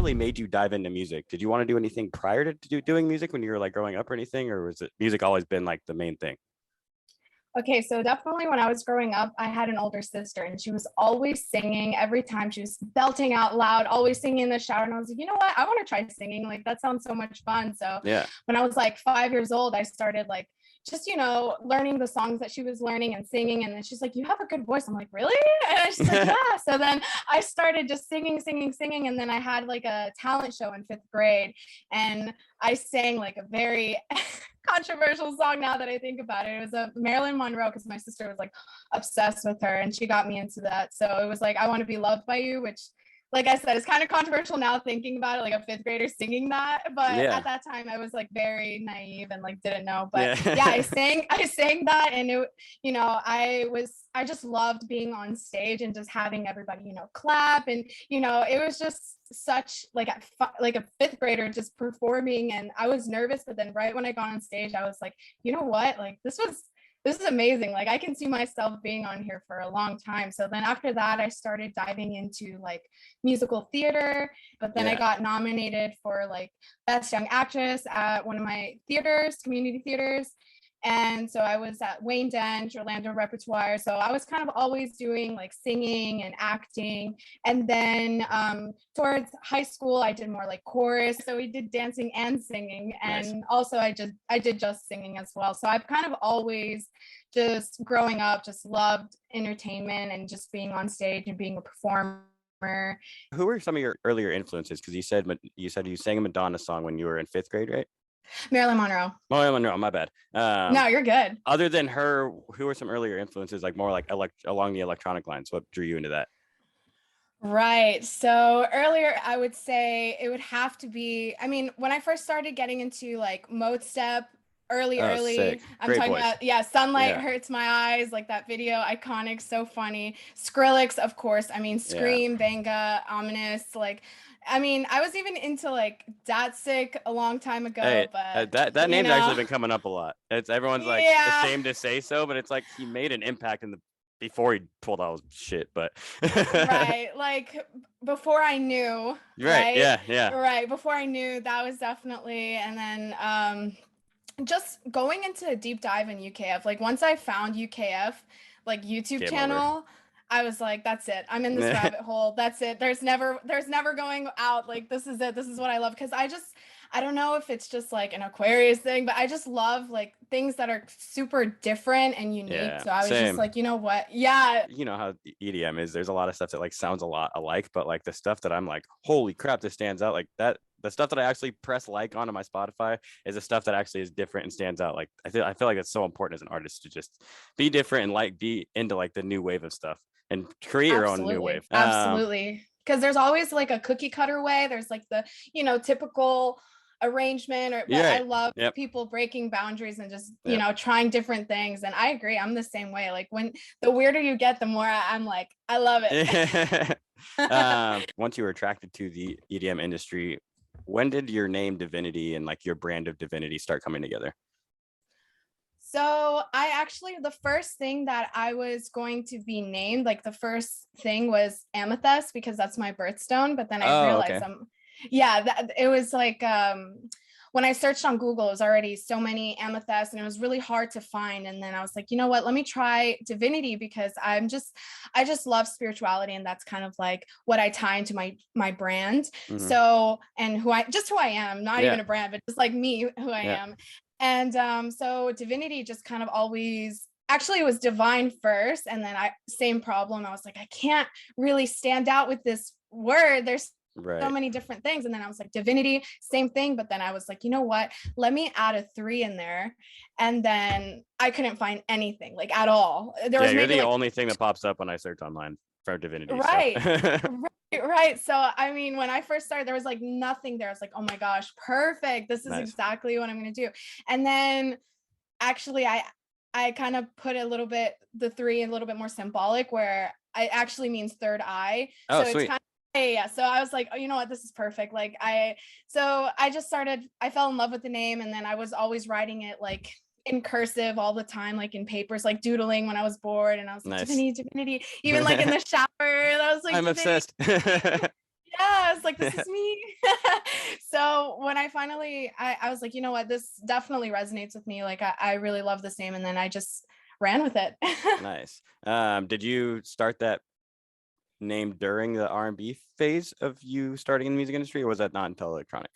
really made you dive into music? Did you want to do anything prior to doing music when you were like growing up or anything, or was it music always been like the main thing? Okay, so definitely when I was growing up, I had an older sister and she was always singing every time. She was belting out loud, always singing in the shower. And I was like, you know what? I want to try singing. Like, that sounds so much fun. So Yeah. when I was like 5 years old, I started like just, learning the songs that she was learning and singing. And then she's like, you have a good voice. I'm like, really? And she's like, yeah. So then I started just singing. And then I had like a talent show in 5th grade. And I sang like a very controversial song now that I think about it. It was a Marilyn Monroe because my sister was like obsessed with her and she got me into that. So it was like, I Want to Be Loved by You, which, like I said, is kind of controversial now thinking about it, like a 5th grader singing that. But at that time I was like very naive and like didn't know. But yeah, I sang that, and it, I just loved being on stage and just having everybody, clap. And, it was just such like like a 5th grader just performing. And I was nervous, but then right when I got on stage, I was like, you know what, like this is amazing. Like I can see myself being on here for a long time. So then after that, I started diving into like musical theater, but then I got nominated for like Best Young Actress at one of my theaters, community theaters. And so I was at Wayne Dent, Orlando Repertoire. So I was kind of always doing like singing and acting. And then towards high school, I did more like chorus. So we did dancing and singing. And also I did just singing as well. So I've kind of always just growing up, just loved entertainment and just being on stage and being a performer. Who were some of your earlier influences? Because you said you sang a Madonna song when you were in 5th grade, right? Marilyn Monroe. My bad. No, you're good. Other than her, who were some earlier influences, like more like along the electronic lines? What drew you into that? Right. So earlier, I would say it would have to be, I mean, when I first started getting into like mode step, early, Sick. I'm Great talking voice. about, Sunlight Hurts My Eyes, like that video, iconic, so funny. Skrillex, of course. I mean, Scream, Banga, Ominous, like, I mean, I was even into like Datsik a long time ago, but that name's actually been coming up a lot. It's everyone's like ashamed to say so, but it's like he made an impact before he pulled all his shit, but right, like before I knew, right, before I knew, that was definitely. And then just going into a deep dive in UKF, like once I found UKF like YouTube channel, I was like, that's it. I'm in this rabbit hole. That's it. There's never going out. Like, this is it. This is what I love. Because I don't know if it's just like an Aquarius thing, but I just love like things that are super different and unique. Yeah, so I was just like, you know what? Yeah. You know how EDM is. There's a lot of stuff that like sounds a lot alike, but like the stuff that I'm like, holy crap, this stands out like that. The stuff that I actually press like on my Spotify is the stuff that actually is different and stands out. Like I feel like it's so important as an artist to just be different and like be into like the new wave of stuff and create your own new wave. Absolutely. Because there's always like a cookie cutter way. There's like the, typical arrangement, but I love people breaking boundaries and just, trying different things. And I agree. I'm the same way. Like when the weirder you get, the more I'm like, I love it. Once you were attracted to the EDM industry, when did your name Divinity and like your brand of Divinity start coming together? So the first thing that I was going to be named, like the first thing was Amethyst because that's my birthstone. But then I realized it was like, when I searched on Google, it was already so many amethysts and it was really hard to find. And then I was like, you know what, let me try Divinity because I just love spirituality. And that's kind of like what I tie into my brand. Mm-hmm. So, and who I am, not even a brand, but just like me, who I am. And so Divinity just kind of always, actually it was divine first. And then same problem. I was like, I can't really stand out with this word. There's so many different things. And then I was like, Divinity, same thing. But then I was like, you know what, let me add a 3 in there. And then I couldn't find anything like at all. You're the only thing that pops up when I search online for Divinity. Right. So. Right. So, I mean, when I first started, there was like nothing there. I was like, oh my gosh, perfect. This is exactly what I'm going to do. And then actually I kind of put the 3 a little bit more symbolic where it actually means third eye. Oh, so sweet. It's kind of, so I was like, oh, you know what, this is perfect. Like I fell in love with the name, and then I was always writing it like in cursive all the time, like in papers, like doodling when I was bored, and I was like, Divinity, even like in the shower. I was like, I'm obsessed. Yeah, like, this is me. So when I finally, I was like, you know what, this definitely resonates with me. Like, I really love this name. And then I just ran with it. Nice. Did you start that name during the R&B phase of you starting in the music industry, or was that not until electronic?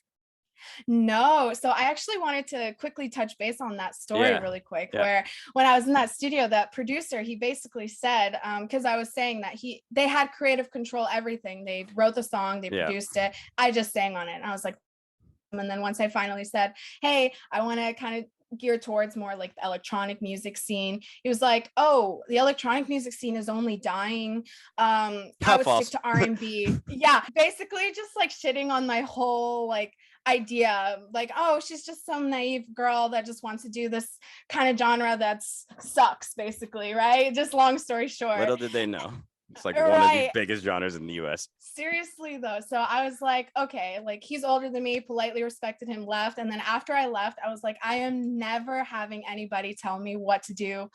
No. So I actually wanted to quickly touch base on that story really quick, Yeah. where when I was in that studio, that producer, he basically said, because I was saying that they had creative control, everything. They wrote the song, they produced it. I just sang on it. And I was like, and then once I finally said, hey, I want to kind of gear towards more like the electronic music scene, he was like, oh, the electronic music scene is only dying. I would stick to R&B. Yeah, basically just like shitting on my whole like idea, like, oh, she's just some naive girl that just wants to do this kind of genre that sucks, basically, right? Just long story short. Little did they know. It's like one of the biggest genres in the US. Seriously though. So I was like, okay, like he's older than me, politely respected him, left. And then after I left, I was like, I am never having anybody tell me what to do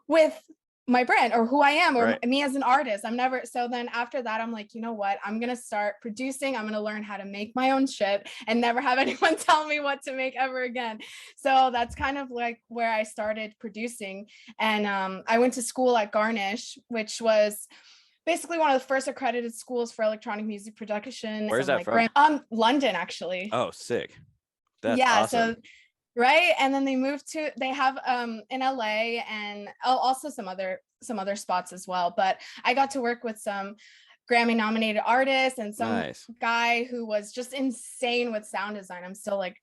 with my brand or who I am or me as an artist. I'm never. So then after that, I'm like, you know what? I'm going to start producing. I'm going to learn how to make my own shit and never have anyone tell me what to make ever again. So that's kind of like where I started producing. And I went to school at Garnish, which was basically one of the first accredited schools for electronic music production. Where's that from? London, actually. Oh, sick. That's awesome. So right. And then they have in LA and also some other spots as well. But I got to work with some Grammy nominated artists and some guy who was just insane with sound design. I'm still like,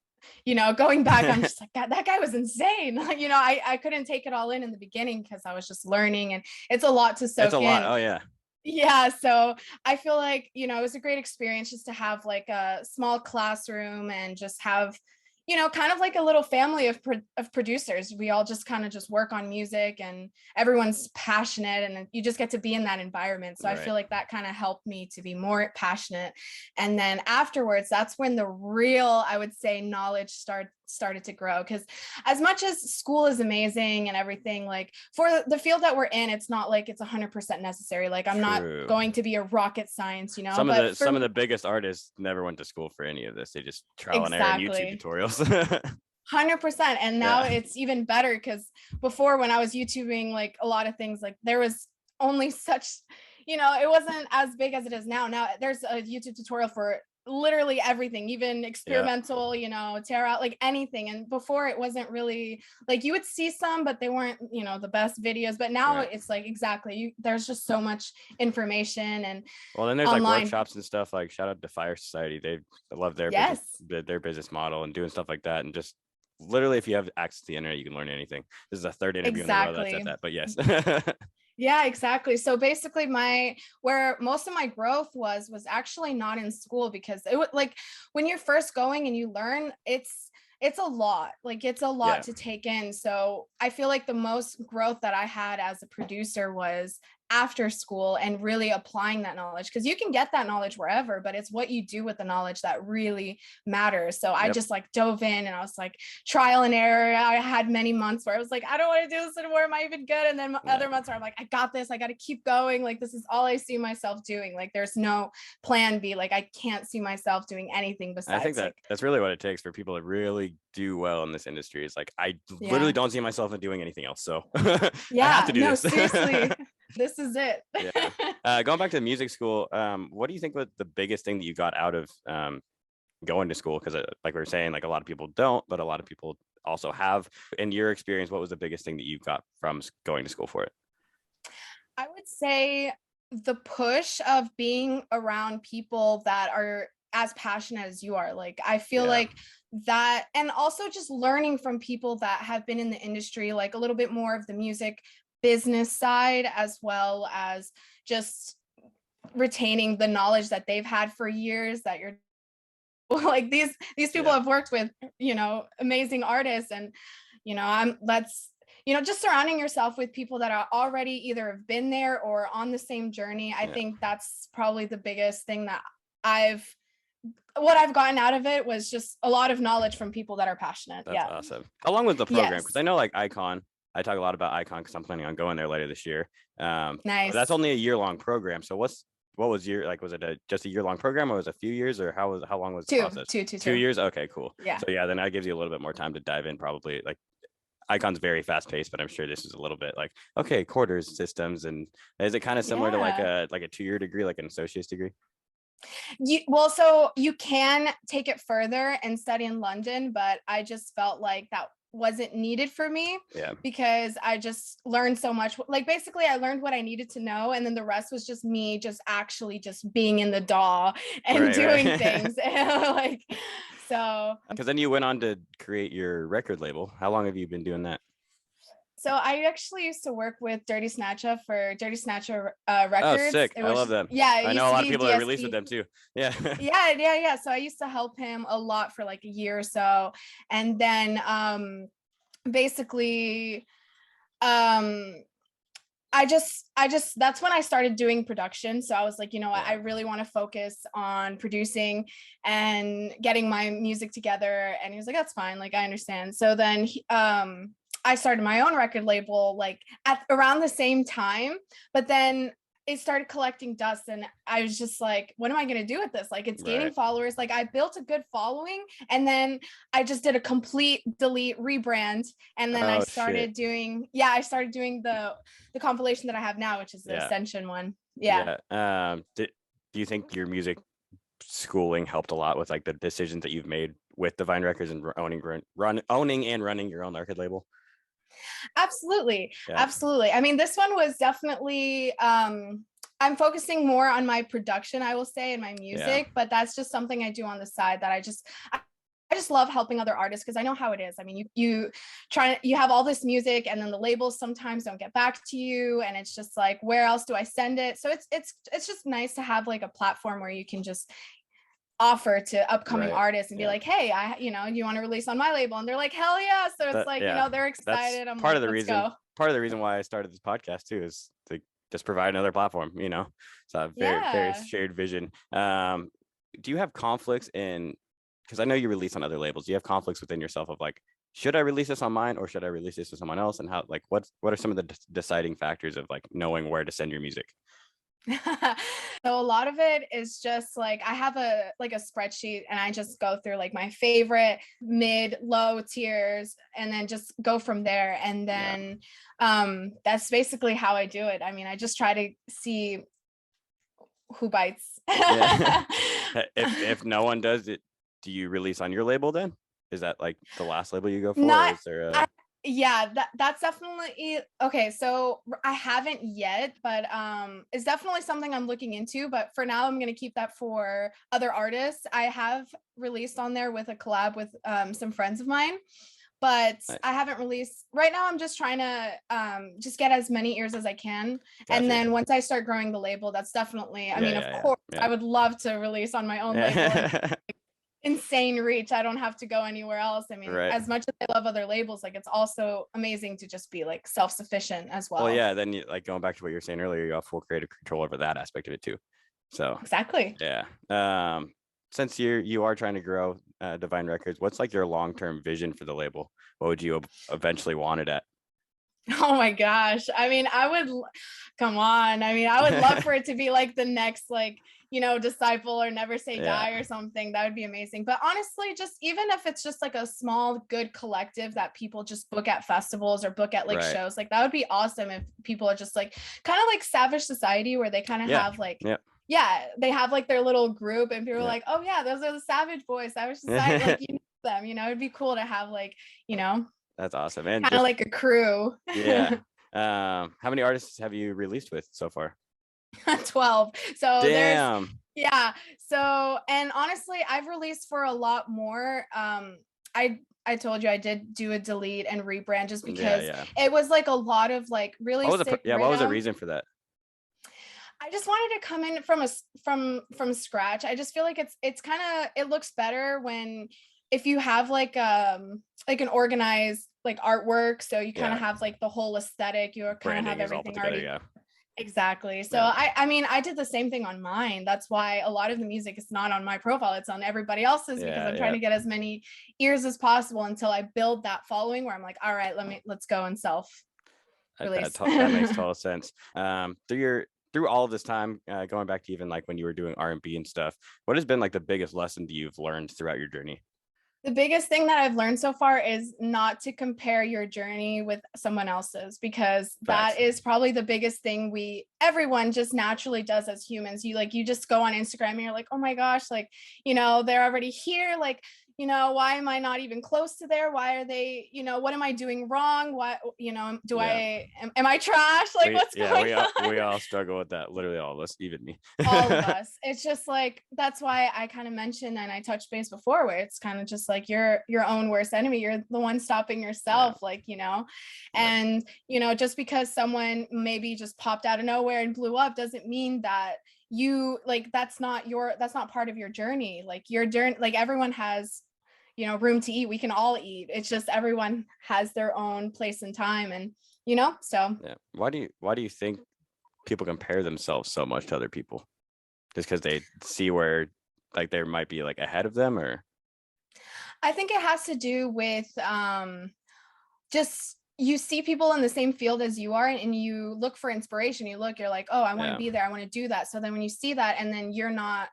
going back, I'm just like, God, that guy was insane. I couldn't take it all in the beginning because I was just learning, and it's a lot to soak in. It's a lot. Oh yeah. Yeah. So I feel like, it was a great experience just to have like a small classroom and just have, kind of like a little family of producers. We all just kind of just work on music and everyone's passionate and you just get to be in that environment. So I feel like that kind of helped me to be more passionate. And then afterwards, that's when the real, I would say, knowledge started to grow, because as much as school is amazing and everything, like for the field that we're in, it's not like it's 100% necessary. Like I'm not going to be a rocket science, Some of the biggest artists never went to school for any of this. They just trial and error and YouTube tutorials. 100%. And now it's even better, because before, when I was YouTubing like a lot of things, like there was only such, it wasn't as big as it is now. Now there's a YouTube tutorial for literally everything, even experimental, tear out, like anything. And before it wasn't really like, you would see some, but they weren't, the best videos. But now it's like, there's just so much information. And well, then there's online, like workshops and stuff. Like shout out to Fire Society. They love their business model and doing stuff like that. And just literally, if you have access to the internet, you can learn anything. This is a third interview in a row that said that, but yes. Yeah, exactly. So basically where most of my growth was actually not in school, because it was like when you're first going and you learn, it's a lot, to take in. So I feel like the most growth that I had as a producer was after school and really applying that knowledge, because you can get that knowledge wherever, but it's what you do with the knowledge that really matters. So I just like dove in and I was like trial and error. I had many months where I was like, I don't want to do this anymore. Am I even good? And then other months where I'm like, I got this. I got to keep going. Like, this is all I see myself doing. Like, there's no plan B. Like, I can't see myself doing anything besides. I think that's really what it takes for people to really do well in this industry. Is like, I literally don't see myself in doing anything else. So I have to do this. Seriously. This is it. Going back to music school, what do you think was the biggest thing that you got out of going to school? Because like we were saying, like a lot of people don't, but a lot of people also have. In your experience, what was the biggest thing that you got from going to school for it? I would say the push of being around people that are as passionate as you are. Like, I feel like that, and also just learning from people that have been in the industry, like a little bit more of the music business side, as well as just retaining the knowledge that they've had for years, that you're like these people have worked with, amazing artists. And, just surrounding yourself with people that are already either have been there or on the same journey. I think that's probably the biggest thing that what I've gotten out of it was just a lot of knowledge from people that are passionate. That's awesome. How long was the program? Because I know like Icon, I talk a lot about Icon because I'm planning on going there later this year. Nice. That's only a year-long program. So what's what was your, like, was it just a year-long program, or was it a few years, or how long was the Two, process? two, 2 years? Okay, cool. Yeah. So yeah, then that gives you a little bit more time to dive in, probably. Like, Icon's very fast paced, but I'm sure this is a little bit like, okay, quarters systems. And is it kind of similar to like Yeah. a 2-year degree, like an associate's degree? Well, so you can take it further and study in London, but I just felt like that wasn't needed for me Yeah. because I just learned so much. Like basically I learned what I needed to know, and then the rest was just me just actually just being in the DAW and doing things. Like, so because then you went on to create your record label. How long have you been doing that? So I actually used to work with Dirty Snatcha for Dirty Snatcha Records. Oh, sick. I love them. Yeah. I know a lot of people that release with them too. Yeah. Yeah. So I used to help him a lot for like a year or so. And then basically I just that's when I started doing production. So I was like, you know what, I really want to focus on producing and getting my music together. And he was like, that's fine, like I understand. So then I started my own record label like at around the same time, but then it started collecting dust, and I was just like, what am I going to do with this? Like, it's gaining followers. Like, I built a good following, and then I just did a complete delete rebrand, and then I started doing the compilation that I have now, which is the Ascension one. Do you think your music schooling helped a lot with like the decisions that you've made with D3vine Records and owning and running your own record label? Absolutely. I mean, this one was definitely I'm focusing more on my production, I will say, and my music, but that's just something I do on the side that I just love helping other artists, because I know how it is. I mean, you have all this music, and then the labels sometimes don't get back to you, and it's just like, where else do I send it? So it's just nice to have like a platform where you can just offer to upcoming artists and be like, hey, you want to release on my label? And they're like, hell yeah. So it's they're excited. I'm part of the reason. Part of the reason why I started this podcast too is to just provide another platform, So I have very shared vision. Do you have conflicts because I know you release on other labels, do you have conflicts within yourself of like, should I release this on mine, or should I release this to someone else? And how, like, what are some of the deciding factors of like knowing where to send your music? So a lot of it is just like, I have a spreadsheet, and I just go through like my favorite mid low tiers, and then just go from there. And then that's basically how I do it. I mean, I just try to see who bites. If no one does it, do you release on your label then? Is that like the last label you go for? Not, that's definitely okay. So I haven't yet, but it's definitely something I'm looking into. But for now, I'm going to keep that for other artists. I have released on there with a collab with some friends of mine, but I haven't released right now. I'm just trying to just get as many ears as I can. And then once I start growing the label, that's definitely, I mean, of course, I would love to release on my own label. Insane reach. I don't have to go anywhere else. I mean, as much as I love other labels, like, it's also amazing to just be like self-sufficient as well. Well, then you, like, going back to what you were saying earlier, you have full creative control over that aspect of it too. So exactly. Since you are trying to grow D3vine Records, what's like your long-term vision for the label? What would you eventually want it at? Oh my gosh. I mean, I would love for it to be like the next, like, Disciple or Never Say Die or something. That would be amazing. But honestly, just even if it's just like a small, good collective that people just book at festivals or book at like shows, like that would be awesome if people are just like kind of like Savage Society, where they kind of have like, they have like their little group, and people are like, oh yeah, those are the Savage Boys, Savage Society, like, them, it'd be cool to have like, that's awesome. And kind of like a crew. How many artists have you released with so far? 12. So damn. So, and honestly, I've released for a lot more. I told you I did do a delete and rebrand just because it was like a lot of like really what sick was the reason for that? I just wanted to come in from scratch. I just feel like it's kind of, it looks better if you have like an organized like artwork, so you kind of have like the whole aesthetic, you kind of have everything already. Exactly. So I mean, I did the same thing on mine. That's why a lot of the music is not on my profile, it's on everybody else's, because I'm trying to get as many ears as possible until I build that following where I'm like, all right, let's go and self release. That makes total sense. Through your through all of this time, going back to even like when you were doing R&B and stuff, what has been like the biggest lesson that you've learned throughout your journey? The biggest thing that I've learned so far is not to compare your journey with someone else's, because Facts. that is probably the biggest thing everyone just naturally does as humans. You just go on Instagram and you're like, oh my gosh, like, they're already here. Like, why am I not even close to there? Why are they, what am I doing wrong? What, Yeah. am I trash? Like, what's going on? We all struggle with that. Literally all of us, even me. All of us. It's just like, that's why I kind of mentioned, and I touched base before, where it's kind of just like you're your own worst enemy. You're the one stopping yourself. Yeah. Like, Yep. and just because someone maybe just popped out of nowhere and blew up doesn't mean that that's not part of your journey. Like, your journey, like, everyone has room to eat. We can all eat. It's just everyone has their own place and time, and so Yeah. Why do you think people compare themselves so much to other people? Just because they see where like there might be like ahead of them, or I think it has to do with just, you see people in the same field as you are, and you look for inspiration. You're like, oh, I want to yeah. be there. I want to do that. So then when you see that, and then you're not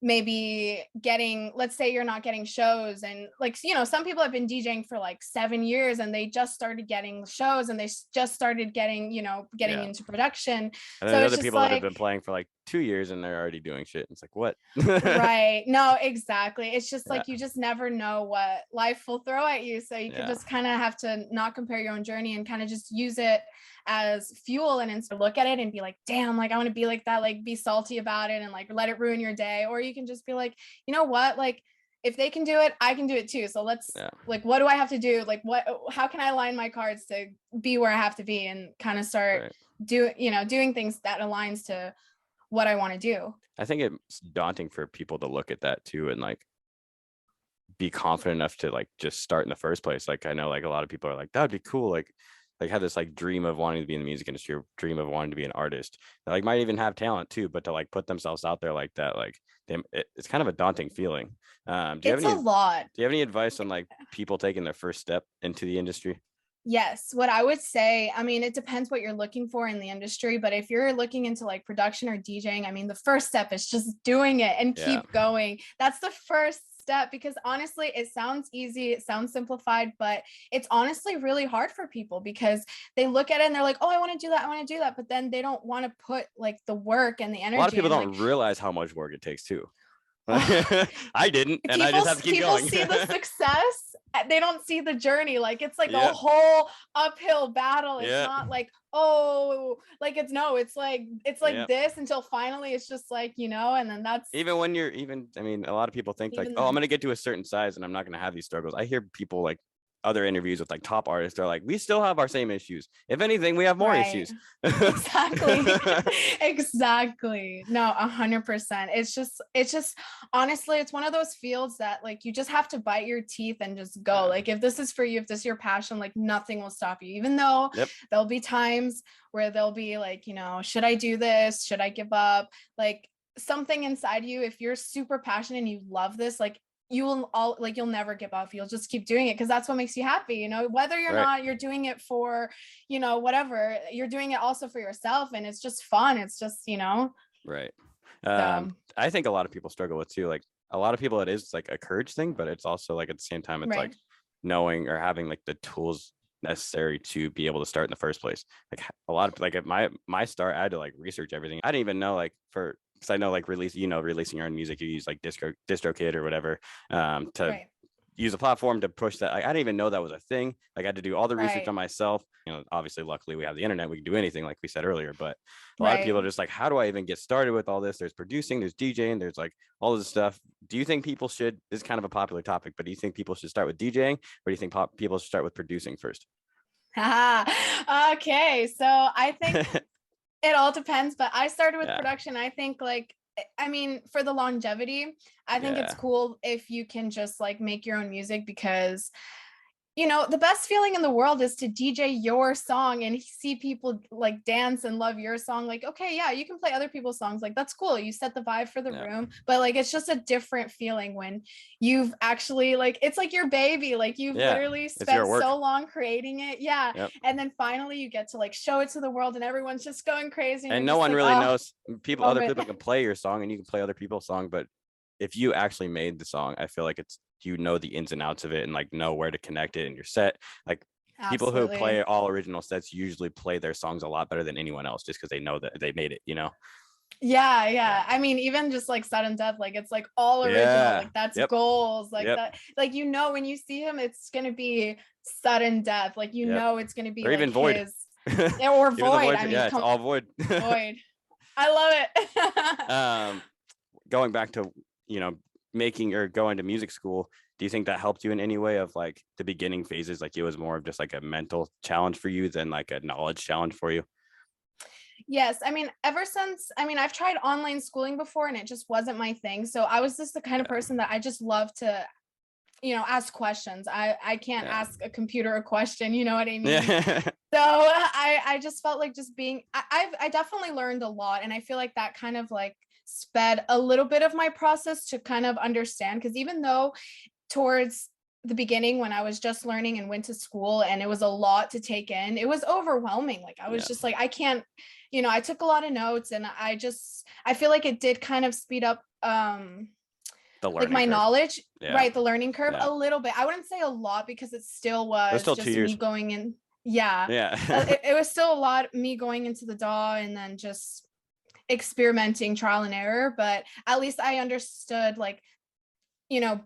maybe getting, let's say you're not getting shows, and like, some people have been DJing for like 7 years and they just started getting shows, and they just started getting Yeah. into production. And So then it's other just people that have like, been playing for like 2 years and they're already doing shit. It's like, what? right, no, exactly. It's just Yeah. like, you just never know what life will throw at you, so you could Yeah. just kind of have to not compare your own journey and kind of just use it as fuel, and instead look at it and be like, damn, like, I want to be like that, like, be salty about it and like let it ruin your day. Or you can just be like, you know what, like, if they can do it, I can do it too. So let's, Yeah. like, what do I have to do? Like, how can I line my cards to be where I have to be, and kind of start Right. doing things that aligns to what I want to do. I think it's daunting for people to look at that too, and like be confident enough to like just start in the first place. Like, I know like a lot of people are like, that would be cool. Like have this like dream of wanting to be in the music industry, or dream of wanting to be an artist. They like might even have talent too, but to like put themselves out there like that, like it's kind of a daunting feeling. Do you have It's a lot. do you have any advice on like people taking their first step into the industry? Yes, what I would say, I mean, it depends what you're looking for in the industry, but if you're looking into like production or DJing, I mean, the first step is just doing it and Yeah. keep going. That's the first step, because honestly, it sounds easy, it sounds simplified, but it's honestly really hard for people, because they look at it and they're like, oh, I want to do that, I want to do that, but then they don't want to put like the work and the A lot of energy people in. Like, don't realize how much work it takes too. ugh, I didn't, and I just have to keep people going. see the success, they don't see the journey. Like, it's like a Yeah. whole uphill battle. It's Yeah. not like, oh, like, it's like Yeah. this until finally it's just like, and then that's Even when you're I mean, a lot of people think like, even oh, I'm then. going to get to a certain size and I'm not going to have these struggles. I hear people like other interviews with like top artists. They're like, we still have our same issues. If anything, we have more Right. issues. Exactly. Exactly. No, 100%. It's just honestly, it's one of those fields that like you just have to bite your teeth and just go. Yeah. Like, if this is for you, if this is your passion, like, nothing will stop you. Even though Yep. there'll be times where they'll be like, should I do this? Should I give up? Like, something inside you, if you're super passionate and you love this, like, you'll never give up. You'll just keep doing it, because that's what makes you happy, whether you're doing it for whatever, you're doing it also for yourself, and it's just fun. It's just Right. so. I think a lot of people struggle with too. Like a lot of people, it is like a courage thing, but it's also like at the same time, it's Right. like knowing or having like the tools necessary to be able to start in the first place. Like a lot of like at my start, I had to like research everything. I didn't even know like because I know like releasing your own music, you use like DistroKid or whatever to Right. use a platform to push that. I didn't even know that was a thing. Like I had to do all the research Right. on myself. Obviously, luckily we have the internet. We can do anything, like we said earlier. But a lot of Right. people are just like, how do I even get started with all this? There's producing, there's DJing, there's like all this stuff. Do you think people should? This is kind of a popular topic, but do you think people should start with DJing, or do you think people should start with producing first? Okay, so I think it all depends, but I started with Yeah. production. I think, like, I mean, for the longevity, I think it's Yeah. cool if you can just like make your own music, because you know, the best feeling in the world is to DJ your song and see people like dance and love your song. Like, okay, yeah, you can play other people's songs. Like, that's cool. You set the vibe for the Yeah. room, but like, it's just a different feeling when you've actually like, it's like your baby. Like, you've literally spent so long creating it. Yeah. Yep. And then finally you get to like show it to the world and everyone's just going crazy. And no one really knows. People, other people can play your song and you can play other people's song, but if you actually made the song, I feel like it's, you know, the ins and outs of it and like know where to connect it in your set. Like people who play all original sets usually play their songs a lot better than anyone else just because they know that they made it, you know? Yeah. I mean, even just like Sudden Death, like it's like all original, like that's goals, like that, like, you know, when you see him, it's gonna be Sudden Death, like, you know, it's gonna be or like even Void. His or Void. I mean, yeah, it's all Void. Void. I love it. Going back to, you know, making or going to music school, do you think that helped you in any way of like the beginning phases? Like it was more of just like a mental challenge for you than like a knowledge challenge for you? Yes. I mean, ever since, I mean, I've tried online schooling before and it just wasn't my thing. So I was just the kind of person that I just love to, you know, ask questions. I can't ask a computer a question, you know what I mean? So I just felt like just being, I definitely learned a lot. And I feel like that kind of like sped a little bit of my process to kind of understand. Because even though towards the beginning when I was just learning and went to school and it was a lot to take in, it was overwhelming. Like I was just like, I can't, you know, I took a lot of notes and I feel like it did kind of speed up like my knowledge, right? The learning curve a little bit. I wouldn't say a lot because it still was just me going in. It was still a lot me going into the DAW and then just experimenting, trial and error, but at least I understood, like, you know,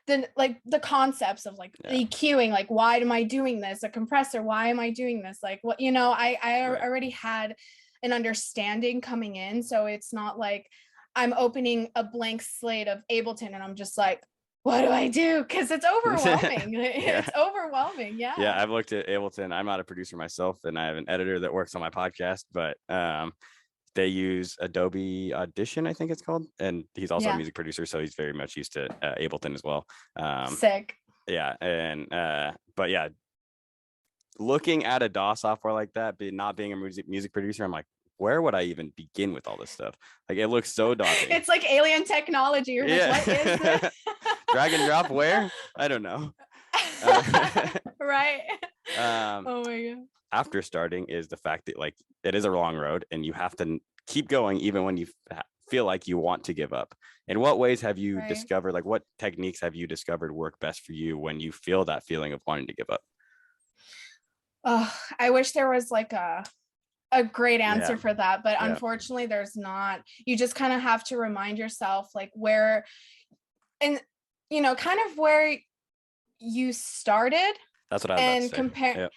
the concepts of like EQing, like, why am I doing this? A compressor, why am I doing this? Like, what, you know, I already had an understanding coming in, so it's not like I'm opening a blank slate of Ableton and I'm just like, what do I do? Because it's overwhelming. It's overwhelming. Yeah, I've looked at Ableton. I'm not a producer myself and I have an editor that works on my podcast, but they use Adobe Audition, I think it's called, and he's also a music producer, so he's very much used to Ableton as well. Sick. Yeah, and but yeah, looking at a DAW software like that, but not being a music producer, I'm like, where would I even begin with all this stuff? Like, it looks so daunting. It's like alien technology. You're like, what is this? Drag and drop where? I don't know. Right. Oh my God. After starting is the fact that like it is a long road and you have to keep going even when you feel like you want to give up. In what ways have you discovered, like what techniques have you discovered work best for you when you feel that feeling of wanting to give up? Oh, I wish there was like a great answer for that, but unfortunately there's not. You just kind of have to remind yourself like where, and you know, kind of where you started. That's what I was about to say. Compare,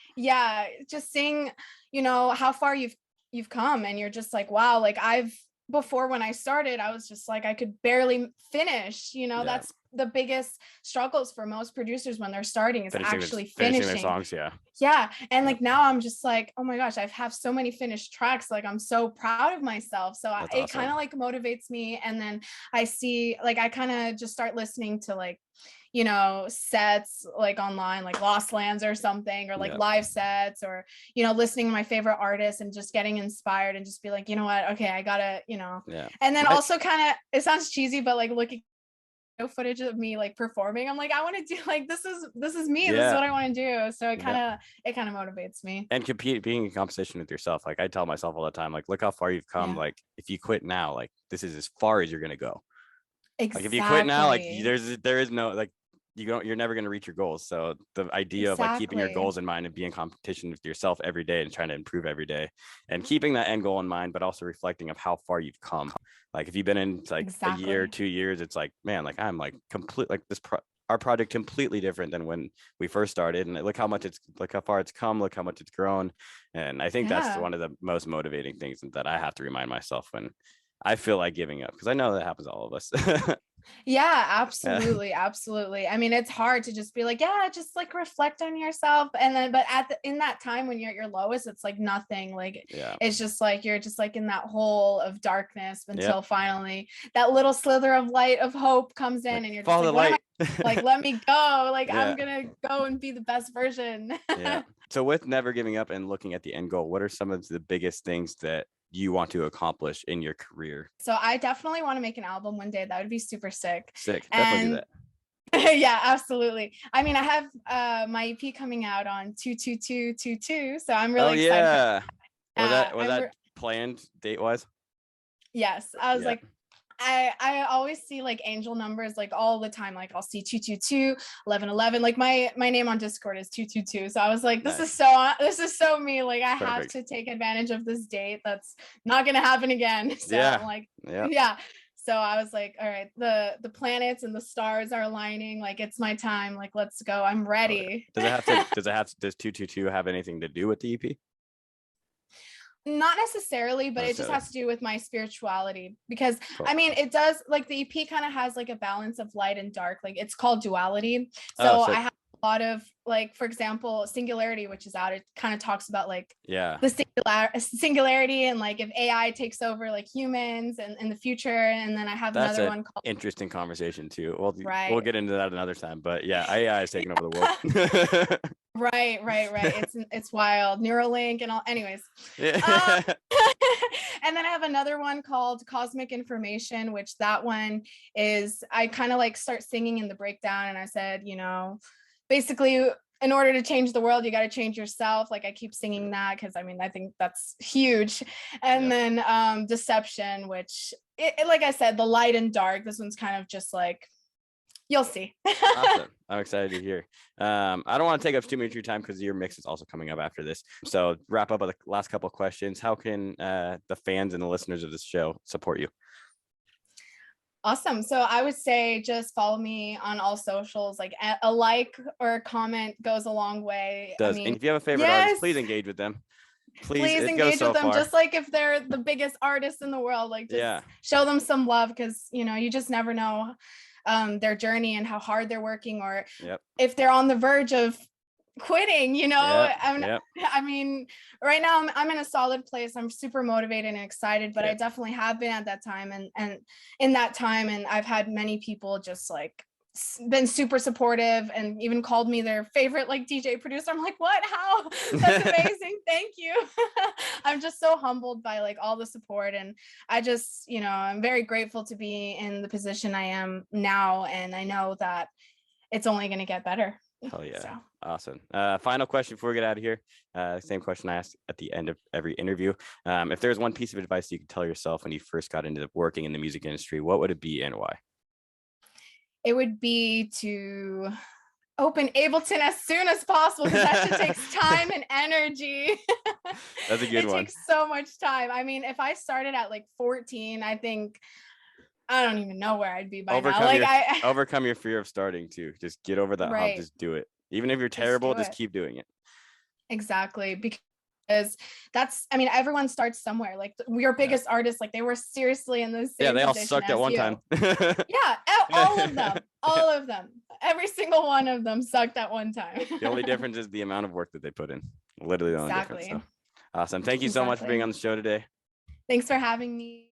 just seeing, you know, how far you've come, and you're just like, wow, like before when I started, I was just like, I could barely finish, you know, that's the biggest struggles for most producers when they're starting is actually finishing their songs. And like now I'm just like, oh my gosh, I have so many finished tracks, like I'm so proud of myself. So it kind of like motivates me. And then I see, like, I kind of just start listening to like, you know, sets like online, like Lost Lands or something, or like live sets, or, you know, listening to my favorite artists and just getting inspired and just be like, you know what, okay, I gotta, you know. And then also kind of, it sounds cheesy, but like looking footage of me like performing, I'm like, I want to do like, this is me, this is what I want to do. So it kind of motivates me. And being in competition with yourself, like I tell myself all the time, like, look how far you've come. Like if you quit now, like this is as far as you're gonna go. Exactly. Like if you quit now, like there is no, like, you're never going to reach your goals. So the idea of like keeping your goals in mind and being in competition with yourself every day and trying to improve every day and keeping that end goal in mind, but also reflecting of how far you've come. Like if you've been in like a year, 2 years, it's like, man, like I'm like complete, like our project completely different than when we first started. And look how far it's come, look how much it's grown. And I think that's one of the most motivating things that I have to remind myself when I feel like giving up, because I know that happens to all of us. Yeah, absolutely. Absolutely. I mean, it's hard to just be like, just like reflect on yourself. And then, but in that time when you're at your lowest, it's like nothing, like, it's just like, you're just like in that hole of darkness until finally that little slither of light of hope comes in, and you're just like, what am I Like, let me go. Like, Yeah. I'm gonna go and be the best version. Yeah. So with never giving up and looking at the end goal, what are some of the biggest things that you want to accomplish in your career? So I definitely want to make an album one day. That would be super sick. Sick. Definitely do And that. yeah, absolutely. I mean, I have my EP coming out on 2/22/22, so I'm really excited. Yeah. Was I'm that planned date wise? yes, I was Yeah. like, I always see like angel numbers like all the time. Like I'll see 222, 1111. Like my name on Discord is 222. So I was like, this Nice. is so me. Like I have Perfect. to take advantage of this date. That's not gonna happen again. So Yeah. I'm like, Yeah. yeah. So I was like, all right, the planets and the stars are aligning. Like it's my time. Like let's go. I'm ready. Does 222 have anything to do with the EP? Not necessarily, but Not it just necessarily. has to do with my spirituality because Cool. I mean, it does like the EP kind of has like a balance of light and dark. Like it's called duality. So I have a lot of like, for example, Singularity, which is out. It kind of talks about like Yeah. the singularity and like if AI takes over like humans and in the future. And then I have That's another an one called interesting conversation too. We'll right. get into that another time. But yeah, AI is taking over the world. Right. It's wild. Neuralink and all. Anyways. Yeah. And then I have another one called Cosmic Information, which that one is I kind of like start singing in the breakdown. And I said, you know, basically, in order to change the world, you got to change yourself. Like I keep singing that because I mean, I think that's huge. And then Deception, which like I said, the light and dark. This one's kind of just like, you'll see. Awesome. I'm excited to hear. I don't want to take up too much of your time because your mix is also coming up after this. So wrap up with the last couple of questions. How can the fans and the listeners of this show support you? Awesome. So I would say just follow me on all socials. Like a like or a comment goes a long way. I mean, and if you have a favorite artist, please engage with them. Please engage with them, just like if they're the biggest artists in the world. Like just show them some love because you know you just never know their journey and how hard they're working, or if they're on the verge of quitting, you know. I mean, right now I'm in a solid place. I'm super motivated and excited, but I definitely have been at that time and in that time, and I've had many people just like been super supportive and even called me their favorite like DJ producer. I'm like, what? How? That's amazing. Thank you. I'm just so humbled by like all the support, and I just, you know, I'm very grateful to be in the position I am now, and I know that it's only going to get better. Hell yeah. So. Awesome. Final question before we get out of here. Same question I ask at the end of every interview. If there's one piece of advice you could tell yourself when you first got into working in the music industry, what would it be and why? It would be to open Ableton as soon as possible because that shit takes time and energy. That's a good one. It takes so much time. I mean, if I started at like 14, I think I don't even know where I'd be by now. Like overcome your fear of starting too. Just get over that hump. Just do it. Even if you're terrible, just keep doing it. Exactly. Because that's, I mean, everyone starts somewhere. Like your biggest artists, like they were seriously in the same they all sucked at one time. all of them. Every single one of them sucked at one time. The only difference is the amount of work that they put in. Literally the only difference. So. Awesome. Thank you so much for being on the show today. Thanks for having me.